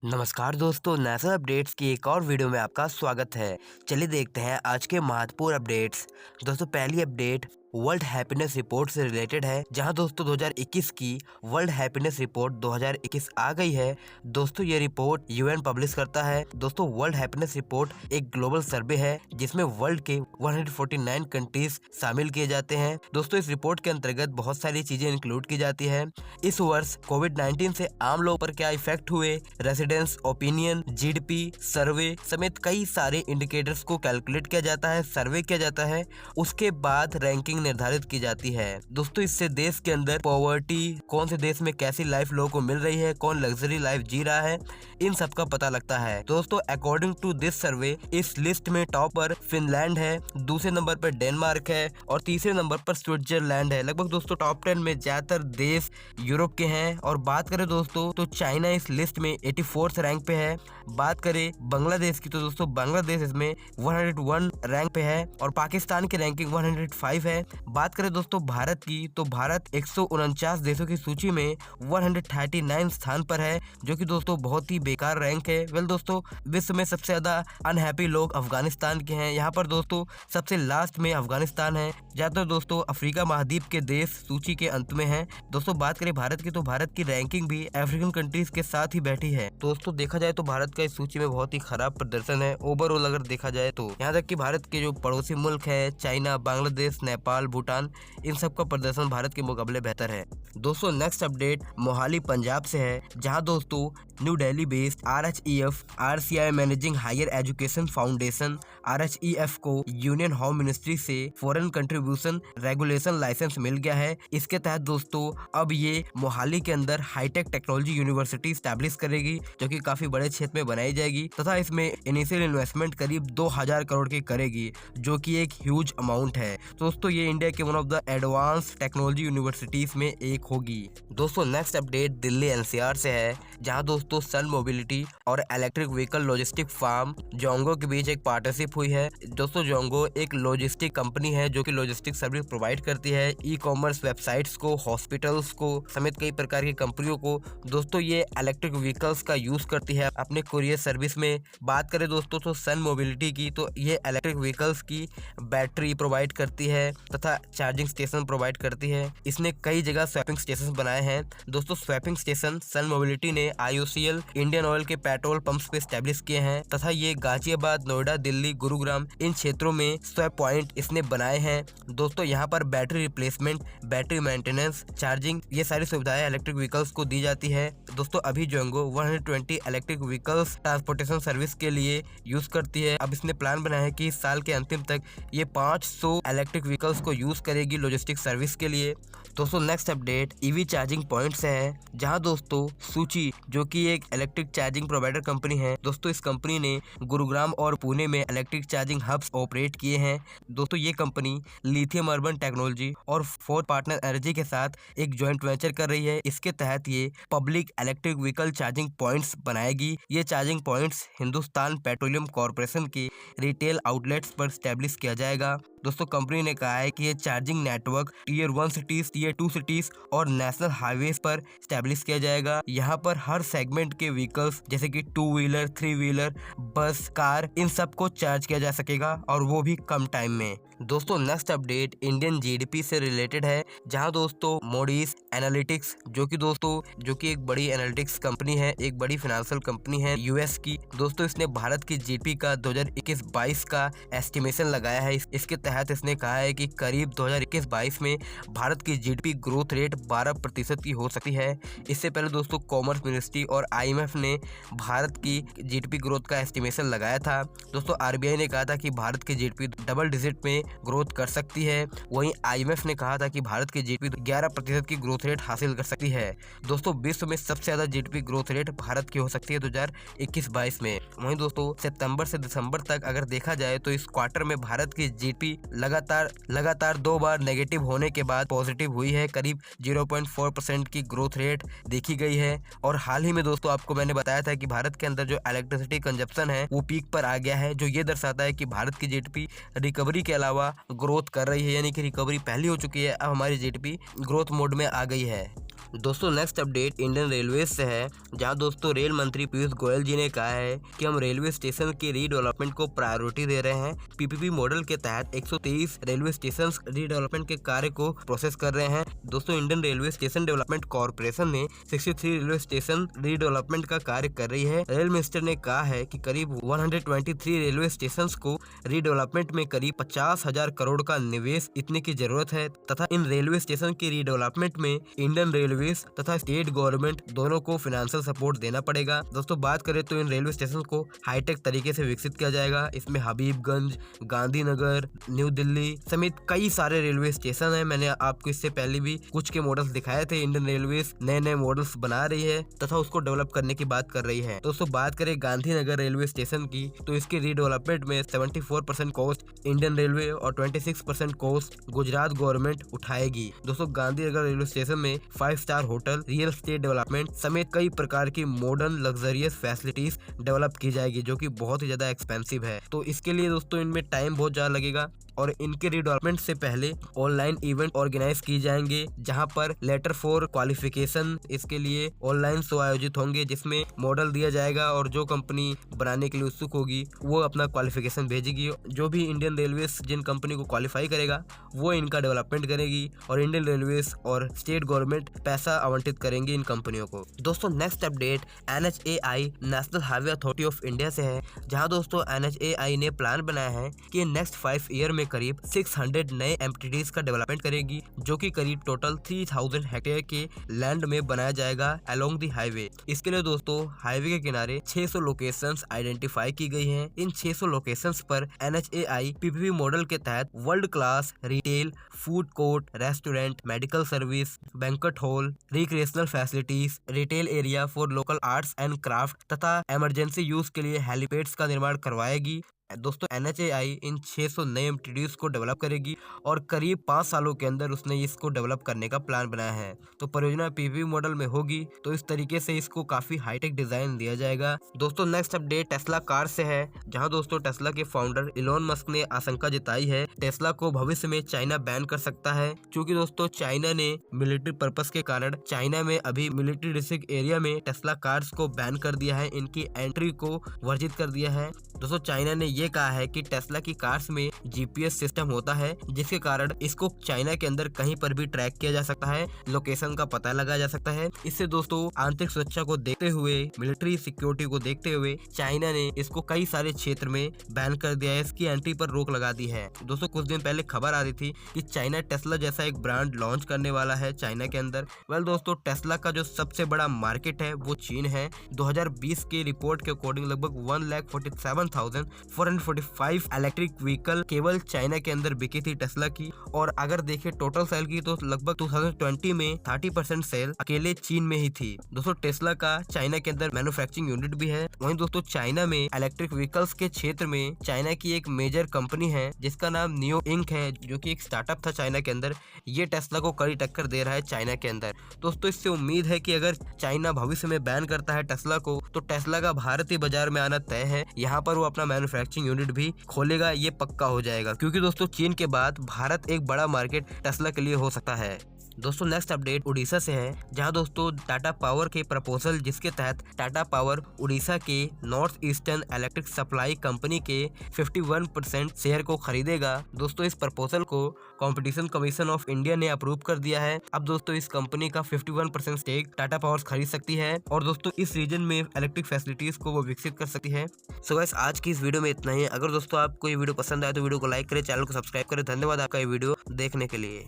नमस्कार दोस्तों, national updates की एक और वीडियो में आपका स्वागत है। चलिए देखते हैं आज के महत्वपूर्ण अपडेट्स। दोस्तों पहली अपडेट वर्ल्ड हैप्पीनेस रिपोर्ट से रिलेटेड है, जहां दोस्तों 2021 की वर्ल्ड हैप्पीनेस रिपोर्ट 2021 आ गई है। दोस्तों ये रिपोर्ट यूएन पब्लिश करता है। दोस्तों वर्ल्ड हैप्पीनेस रिपोर्ट एक ग्लोबल सर्वे है जिसमें वर्ल्ड के 149 कंट्रीज शामिल किए जाते हैं। दोस्तों इस रिपोर्ट के अंतर्गत बहुत सारी चीजें इंक्लूड की जाती है। इस वर्ष कोविड-19 से आम लोगों पर क्या इफेक्ट हुए, रेसिडेंस ओपिनियन, जीडीपी सर्वे समेत कई सारे इंडिकेटर्स को कैलकुलेट किया जाता है, सर्वे किया जाता है। उसके बाद रैंकिंग निर्धारित की जाती है। दोस्तों इससे देश के अंदर पॉवर्टी, कौन से देश में कैसी लाइफ लोगों को मिल रही है, कौन लग्जरी लाइफ जी रहा है, इन सब का पता लगता है। दोस्तों अकॉर्डिंग टू दिस सर्वे इस लिस्ट में टॉप पर फिनलैंड है, दूसरे नंबर पर डेनमार्क है और तीसरे नंबर पर स्विट्जरलैंड है। लगभग दोस्तों टॉप 10 में ज्यादातर देश यूरोप के हैं। और बात करें दोस्तों तो चाइना इस लिस्ट में 84th रैंक पे है। बात करें बांग्लादेश की तो दोस्तों बांग्लादेश इसमें 101 रैंक पे है और पाकिस्तान की रैंकिंग 105 है। बात करें दोस्तों भारत की तो भारत 149 देशों की सूची में 139 स्थान पर है, जो कि दोस्तों बहुत ही बेकार रैंक है। वेल दोस्तों विश्व में सबसे ज्यादा अनहैप्पी लोग अफगानिस्तान के हैं। यहाँ पर दोस्तों सबसे लास्ट में अफगानिस्तान है। ज्यादातर दोस्तों अफ्रीका महाद्वीप के देश सूची के अंत में है। दोस्तों बात करें भारत की तो भारत की रैंकिंग भी अफ्रीकन कंट्रीज के साथ ही बैठी है। दोस्तों देखा जाए तो भारत का इस सूची में बहुत ही खराब प्रदर्शन है ओवरऑल अगर देखा जाए तो। यहाँ तक कि भारत के जो पड़ोसी मुल्क है चाइना, बांग्लादेश, नेपाल, भूटान, इन सब का प्रदर्शन भारत के मुकाबले बेहतर है। दोस्तों नेक्स्ट अपडेट मोहाली पंजाब से है, जहां दोस्तों New Delhi based RHEF RCI managing higher education foundation RHEF को यूनियन होम मिनिस्ट्री से फॉरेन कंट्रीब्यूशन रेगुलेशन लाइसेंस मिल गया है। इसके तहत दोस्तों अब ये मोहाली के अंदर हाईटेक टेक्नोलॉजी यूनिवर्सिटी स्टैब्लिश करेगी, जो कि काफी बड़े क्षेत्र में बनाई जाएगी तथा इसमें इनिशियल इन्वेस्टमेंट करीब 2000 करोड़ की करेगी, जो कि एक ह्यूज अमाउंट है। दोस्तों ये इंडिया के one of the advance technology universities में एक होगी। दोस्तों नेक्स्ट अपडेट दिल्ली NCR से है, जहां दोस्तों सन मोबिलिटी और इलेक्ट्रिक व्हीकल लॉजिस्टिक फार्म जोंगो के बीच एक पार्टनरशिप हुई है। दोस्तों जोंगो एक लॉजिस्टिक कंपनी है जो कि लॉजिस्टिक सर्विस प्रोवाइड करती है ई कॉमर्स वेबसाइट्स को, हॉस्पिटल्स को समेत कई प्रकार की कंपनियों को। दोस्तों ये इलेक्ट्रिक व्हीकल्स का यूज करती है अपने कुरियर सर्विस में। बात करें दोस्तों तो सन मोबिलिटी की तो ये इलेक्ट्रिक व्हीकल्स की बैटरी प्रोवाइड करती है तथा चार्जिंग स्टेशन प्रोवाइड करती है। इसने कई जगह स्वैपिंग स्टेशन बनाए हैं। दोस्तों स्वैपिंग स्टेशन सन मोबिलिटी ने IOCL इंडियन ऑयल के पेट्रोल पंप्स पे स्टैब्लिश किए हैं तथा ये गाजियाबाद, नोएडा, दिल्ली, गुरुग्राम इन क्षेत्रों में स्वैप पॉइंट इसने बनाए हैं। दोस्तों यहाँ पर battery replacement, battery maintenance, charging ये सारी सुविधाएं इलेक्ट्रिक व्हीकल्स को दी जाती है। दोस्तों अभी जोंगो 120 इलेक्ट्रिक व्हीकल्स ट्रांसपोर्टेशन सर्विस के लिए यूज करती है। अब इसने प्लान बनाया है कि इस साल के अंतिम तक ये 500 इलेक्ट्रिक व्हीकल्स को यूज करेगी लॉजिस्टिक सर्विस के लिए। दोस्तों next update EV charging point से है, जहां दोस्तों सूची जो कि एक इलेक्ट्रिक चार्जिंग प्रोवाइडर कंपनी है, दोस्तों इस कंपनी ने गुरुग्राम और पुणे में इलेक्ट्रिक चार्जिंग हब्स ऑपरेट किए हैं। दोस्तों ये कंपनी लिथियम अर्बन टेक्नोलॉजी और फोर्थ पार्टनर एनर्जी के साथ एक ज्वाइंट वेंचर कर रही है। इसके तहत ये public electric vehicle charging points बनाएगी। ये charging points Hindustan Petroleum Corporation के रिटेल आउटलेट्स पर स्टैब्लिश किया जाएगा। दोस्तों कंपनी ने कहा है कि ये charging network tier 1 cities, tier 2 cities और नेशनल हाईवेज पर स्टैब्लिश किया जाएगा। यहाँ पर हर सेगमेंट के व्हीकल्स जैसे कि 2 व्हीलर, 3 व्हीलर, बस, कार, इन सब को चार्ज किया जा सकेगा और वो भी कम टाइम में। दोस्तों नेक्स्ट अपडेट इंडियन GDP से रिलेटेड है, जहां दोस्तों मोडीज एनालिटिक्स जो कि एक बड़ी एनालिटिक्स कंपनी है, एक बड़ी फाइनेंशियल कंपनी है US की। दोस्तों इसने भारत की GDP का 2021-22 का एस्टिमेशन लगाया है। इसके तहत इसने कहा है कि करीब 2021-22 में भारत की GDP ग्रोथ रेट 12% की हो सकती है। इससे पहले दोस्तों कॉमर्स मिनिस्ट्री और IMF ने भारत की GDP ग्रोथ का एस्टिमेशन लगाया था। दोस्तों RBI ने कहा था कि भारत की GDP डबल डिजिट में ग्रोथ कर सकती है। वहीं IMF ने कहा था कि भारत की GDP 11% की ग्रोथ रेट हासिल कर सकती है। दोस्तों विश्व में सबसे ज्यादा GDP ग्रोथ रेट भारत की हो सकती है 2021-22 में। वहीं दोस्तों सितंबर से दिसंबर तक अगर देखा जाए तो इस क्वार्टर में भारत की GDP लगातार 2 बार नेगेटिव होने के बाद पॉजिटिव हुई है। करीब 0.4% की ग्रोथ रेट देखी गई है। और हाल ही में दोस्तों आपको मैंने बताया था कि भारत के अंदर जो इलेक्ट्रिसिटी कंजप्शन है वो पीक पर आ गया है, जो ये दर्शाता है कि भारत की GDP रिकवरी के अलावा ग्रोथ कर रही है, यानी कि रिकवरी पहली हो चुकी है, अब हमारी GDP ग्रोथ मोड में आ गई है। दोस्तों नेक्स्ट अपडेट इंडियन रेलवे से है, जहां दोस्तों रेल मंत्री पीयूष गोयल जी ने कहा है कि हम रेलवे स्टेशन के रीडेवलपमेंट को प्रायोरिटी दे रहे हैं। पीपीपी मॉडल के तहत 123 रेलवे स्टेशन रीडेवलपमेंट के कार्य को प्रोसेस कर रहे हैं। दोस्तों Indian railway station development corporation ने 63 रेलवे स्टेशन रीडेवलपमेंट का कार्य कर रही है। रेल मिनिस्टर ने कहा है कि करीब 123 रेलवे स्टेशन को रीडेवलपमेंट में करीब 50,000 करोड़ का निवेश इतने की जरूरत है तथा इन रेलवे स्टेशन की रीडेवलपमेंट में इंडियन रेलवे तथा स्टेट गवर्नमेंट दोनों को फाइनेंशियल सपोर्ट देना पड़ेगा। दोस्तों बात करें तो इन रेलवे स्टेशन को हाईटेक तरीके से विकसित किया जाएगा। इसमें हबीबगंज, गांधीनगर, न्यू दिल्ली समेत कई सारे रेलवे स्टेशन है। मैंने आपको इससे पहले भी कुछ के मॉडल्स दिखाए थे। इंडियन रेलवे नए मॉडल्स बना रही है तथा उसको डेवलप करने की बात कर रही है। दोस्तों बात करें गांधीनगर रेलवे स्टेशन की, तो इसके रीडेवलपमेंट में 74% कॉस्ट इंडियन रेलवे और 26% कॉस्ट गुजरात गवर्नमेंट उठाएगी। दोस्तों गांधीनगर रेलवे स्टेशन में 5 star hotel, real estate development समेत कई प्रकार की मॉडर्न लग्जरियस फैसिलिटीज डेवलप की जाएगी, जो कि बहुत ही ज्यादा एक्सपेंसिव है। तो इसके लिए दोस्तों इनमें टाइम बहुत ज्यादा लगेगा और इनके रीडेवलपमेंट से पहले ऑनलाइन इवेंट ऑर्गेनाइज किए जाएंगे, जहां पर लेटर फॉर क्वालिफिकेशन इसके लिए ऑनलाइन शो आयोजित होंगे, जिसमें मॉडल दिया जाएगा और जो कंपनी बनाने के लिए उत्सुक होगी वो अपना क्वालिफिकेशन भेजेगी। जो भी इंडियन रेलवेज जिन कंपनी को क्वालिफाई करेगा वो इनका डेवलपमेंट करेगी और इंडियन रेलवेज और स्टेट गवर्नमेंट पैसा आवंटित करेंगे इन कंपनियों को। दोस्तों next update NHAI national highway authority of India से है, जहां दोस्तों NHAI ने प्लान बनाया है कि नेक्स्ट 5 ईयर में करीब 600 नए एमटीडीज का डेवलपमेंट करेगी, जो कि करीब टोटल 3000 हेक्टेयर के लैंड में बनाया जाएगा अलोंग द हाईवे। इसके लिए दोस्तों हाईवे के किनारे 600 लोकेशंस आइडेंटिफाई की गई हैं। इन 600 लोकेशंस पर NHAI पीपीपी मॉडल के तहत world class retail, food court, restaurant, medical service, banquet hall, recreational facilities, retail area for local arts and craft तथा इमरजेंसी यूज के लिए हेलीपैड्स का निर्माण करवाएगी। दोस्तों NHAI इन 600 नए एमटीडीज को डेवलप करेगी और करीब 5 सालों के अंदर उसने इसको डेवलप करने का प्लान बनाया है। तो परियोजना पीपीपी मॉडल में होगी, तो इस तरीके से इसको काफी हाईटेक डिजाइन दिया जाएगा। दोस्तों नेक्स्ट अपडेट टेस्ला कार से है, जहां दोस्तों टेस्ला के फाउंडर इलोन मस्क ने आशंका जताई है टेस्ला को भविष्य में चाइना बैन कर सकता है, क्योंकि दोस्तों चाइना ने मिलिट्री पर्पस के कारण चाइना में अभी मिलिट्री डिस्ट्रिक्ट एरिया में टेस्ला कार्स को बैन कर दिया है, इनकी एंट्री को वर्जित कर दिया है। दोस्तों चाइना ने ये कहा है कि टेस्ला की कार्स में GPS सिस्टम होता है, जिसके कारण इसको चाइना के अंदर कहीं पर भी ट्रैक किया जा सकता है, लोकेशन का पता लगाया जा सकता है। इससे दोस्तों आंतरिक सुरक्षा को देखते हुए, मिलिट्री सिक्योरिटी को देखते हुए चाइना ने इसको कई सारे क्षेत्र में बैन कर दिया है, इसकी एंट्री पर रोक लगा दी है। दोस्तों कुछ दिन पहले खबर आ रही थी कि चाइना टेस्ला जैसा एक ब्रांड लॉन्च करने वाला है चाइना के अंदर। वेल दोस्तों टेस्ला का जो सबसे बड़ा मार्केट है वो चीन है। 2020 के रिपोर्ट के अकॉर्डिंग लगभग 1,47,445 इलेक्ट्रिक व्हीकल केवल चाइना के अंदर बिकी थी टेस्ला की। और अगर देखें टोटल सेल की तो लगभग 2020 में 30% सेल अकेले चीन में ही थी। दोस्तों टेस्ला का चाइना के अंदर मैन्युफैक्चरिंग यूनिट भी है। वहीं दोस्तों चाइना में इलेक्ट्रिक व्हीकल्स के क्षेत्र में चाइना की एक मेजर कंपनी है जिसका नाम नियो इंक है, जो कि एक स्टार्टअप था चाइना के अंदर। ये टेस्ला को कड़ी टक्कर दे रहा है चाइना के अंदर। दोस्तों इससे उम्मीद है कि अगर चाइना भविष्य में बैन करता है टेस्ला को, तो टेस्ला का भारतीय बाजार में आना तय है। यहाँ पर वो अपना मैन्युफैक्चरिंग यूनिट भी खोलेगा, ये पक्का हो जाएगा, क्योंकि दोस्तों चीन के बाद भारत एक बड़ा मार्केट टेस्ला के लिए हो सकता है। दोस्तों नेक्स्ट अपडेट उड़ीसा से है, जहां दोस्तों टाटा पावर के प्रपोजल जिसके तहत टाटा पावर उड़ीसा के north eastern electric supply company के 51% शेयर को खरीदेगा। दोस्तों इस प्रपोजल को कंपटीशन कमीशन ऑफ इंडिया ने अप्रूव कर दिया है। अब दोस्तों इस कंपनी का 51% स्टेक टाटा पावर खरीद सकती है और दोस्तों इस रीजन में इलेक्ट्रिक फैसिलिटीज को वो विकसित कर सकती है। सो गाइस आज की इस वीडियो में इतना ही। अगर दोस्तों आपको ये वीडियो पसंद आए तो वीडियो को लाइक करें, चैनल को सब्सक्राइब करें। धन्यवाद आपका ये वीडियो देखने के लिए।